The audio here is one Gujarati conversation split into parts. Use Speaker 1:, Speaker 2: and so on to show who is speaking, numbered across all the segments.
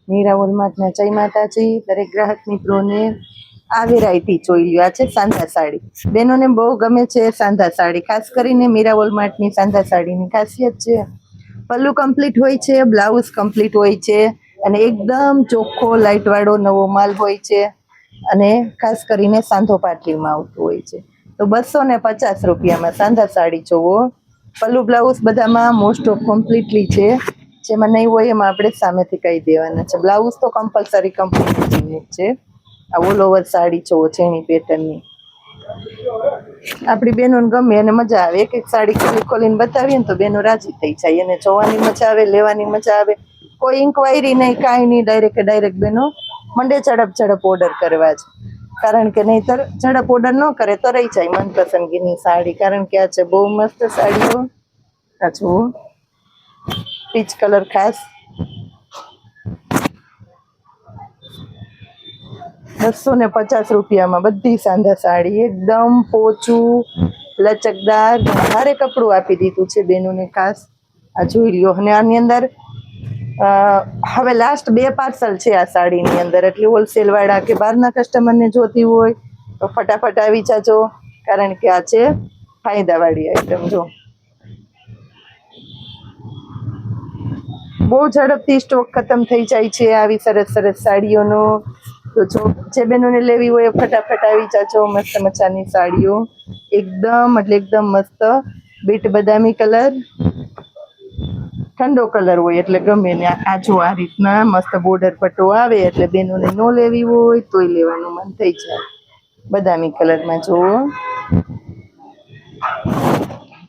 Speaker 1: મીરા વોલમાર્ટના જય માતાજી દરેક ગ્રાહક મિત્રોને આ વેરાયટી જોઈ લ્યો. આ છે સાંધા સાડી. બહેનોને બહુ ગમે છે સાંધા સાડી, ખાસ કરીને મીરા વોલમાર્ટની સાંધા સાડીની ખાસિયત છે પલ્લુ કમ્પ્લીટ હોય છે, બ્લાઉઝ કમ્પ્લીટ હોય છે અને એકદમ ચોખ્ખો લાઇટવાળો નવો માલ હોય છે અને ખાસ કરીને સાંધો પાટલીમાં આવતું હોય છે. તો 250 રૂપિયામાં સાંધા સાડી જોવો. પલ્લુ બ્લાઉઝ બધામાં મોસ્ટ ઓફ કમ્પ્લીટલી છે, જેમાં નહીં હોય એમાં આપણે સામેથી કહી દેવાના છે. બ્લાઉઝ તો કમ્પલસરી કમ્પ્લીટ છે. આ ઓલ ઓવર સાડી જોવો છેણી પેટર્નની. આપણી બહેનોને ગમે અને મજા આવે. એક એક સાડી ખોલી ખોલીને બતાવીએ ને તો બહેનો રાજી થઈ જાય, અને જોવાની મજા આવે, લેવાની મજા આવે. કોઈ ઇન્ક્વાયરી નહીં, કાંઈ નહીં, ડાયરેક્ટ બહેનો મંડે ઝડપ ઓર્ડર કરવા છે. કારણ કે નહીંતર ઝડપ ઓર્ડર ન કરે તો રહી જાય મનપસંદગીની સાડી. કારણ કે આ છે બહુ મસ્ત સાડીઓ. આ જુઓ પીચ કલર ખાસ 250 રૂપિયામાં બધી સાંધા સાડી, એકદમ પોચું લચકદાર ભારે કપડું આપી દીધું છે બેનોને ખાસ. આ જોઈ લ્યો. અને આની અંદર હવે લાસ્ટ 2 પાર્સલ છે આ સાડીની અંદર, એટલે હોલસેલ વાળા કે બહારના કસ્ટમરને જોતી હોય તો ફટાફટ આવી જાજો, કારણ કે આ છે ફાયદાવાળી આઈટમ. જો બહુ ઝડપથી સ્ટોક ખતમ થઈ જાય છે આવી સરસ સરસ સાડીઓનો. તો જો જે બહેનોને લેવી હોય ફટાફટ આવી જાજો. મસ્ત મજાની સાડીઓ, એકદમ એટલે એકદમ મસ્ત બીટ બદામી કલર, ઠંડો કલર હોય એટલે ગમે ને. આ જો આ રીતના મસ્ત બોર્ડર પટ્ટો આવે એટલે બહેનોને ન લેવી હોય તોય લેવાનું મન થઈ જાય. બદામી કલરમાં જુઓ,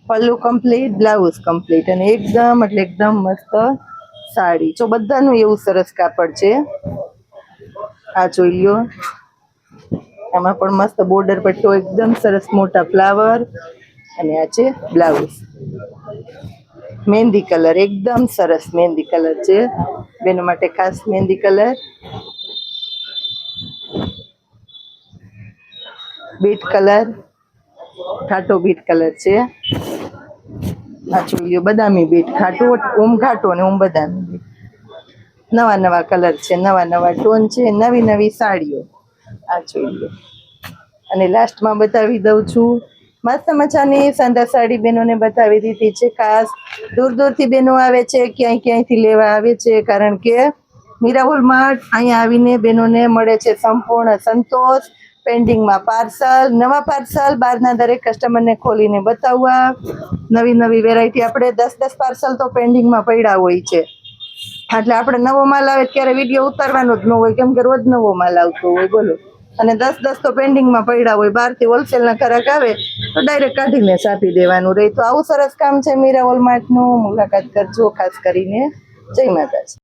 Speaker 1: પલ્લુ કમ્પ્લીટ, બ્લાઉઝ કમ્પ્લીટ અને એકદમ એટલે એકદમ મસ્ત સાડી. જો બધાનું એવું સરસ કાપડ છે. આ જોઈ લ્યો. આમાં પણ મસ્ત બોર્ડર પટ્ટો, એકદમ સરસ મોટા ફ્લાવર, અને આ છે બ્લાઉઝ. મહેંદી કલર, એકદમ સરસ મહેંદી કલર છે બેનો માટે ખાસ. મહેંદી કલર, બીટ કલર, ઘાટો બીટ કલર છે. આ જોઈ લ્યો બદામી બીટ, ઘાટો ઓમ ઘાટો અને ઓમ બદામી બીટ. નવા નવા કલર છે, નવા નવા ટોન છે, નવી નવી સાડીઓ. આ જોઈ લો. અને લાસ્ટમાં બતાવી દઉં છું મસ્ત મજાની સાંધા સાડી બહેનોને બતાવી દીધી છે. ખાસ દૂર દૂરથી બહેનો આવે છે, ક્યાંયથી લેવા આવે છે, કારણ કે મીરા વોલમાર્ટ અહીંયા આવીને બહેનોને મળે છે સંપૂર્ણ સંતોષ. પેન્ડિંગમાં પાર્સલ, નવા પાર્સલ બહારના દરેક કસ્ટમરને ખોલીને બતાવવા. નવી નવી વેરાયટી, આપણે 10 પાર્સલ તો પેન્ડિંગમાં પડ્યા હોય છે, એટલે આપણે નવો માલ આવે ત્યારે વિડીયો ઉતારવાનો જ ન હોય, કેમ કે રોજ નવો માલ આવતો હોય. બોલો. અને 10 તો પેન્ડિંગમાં પડ્યા હોય. બહારથી હોલસેલના ગ્રાહક આવે તો ડાયરેક્ટ કાઢીને આપી દેવાનું રહે. તો આવું સરસ કામ છે મીરા વોલમાર્ટનું, મુલાકાત કરજો ખાસ કરીને. જય માતાજી.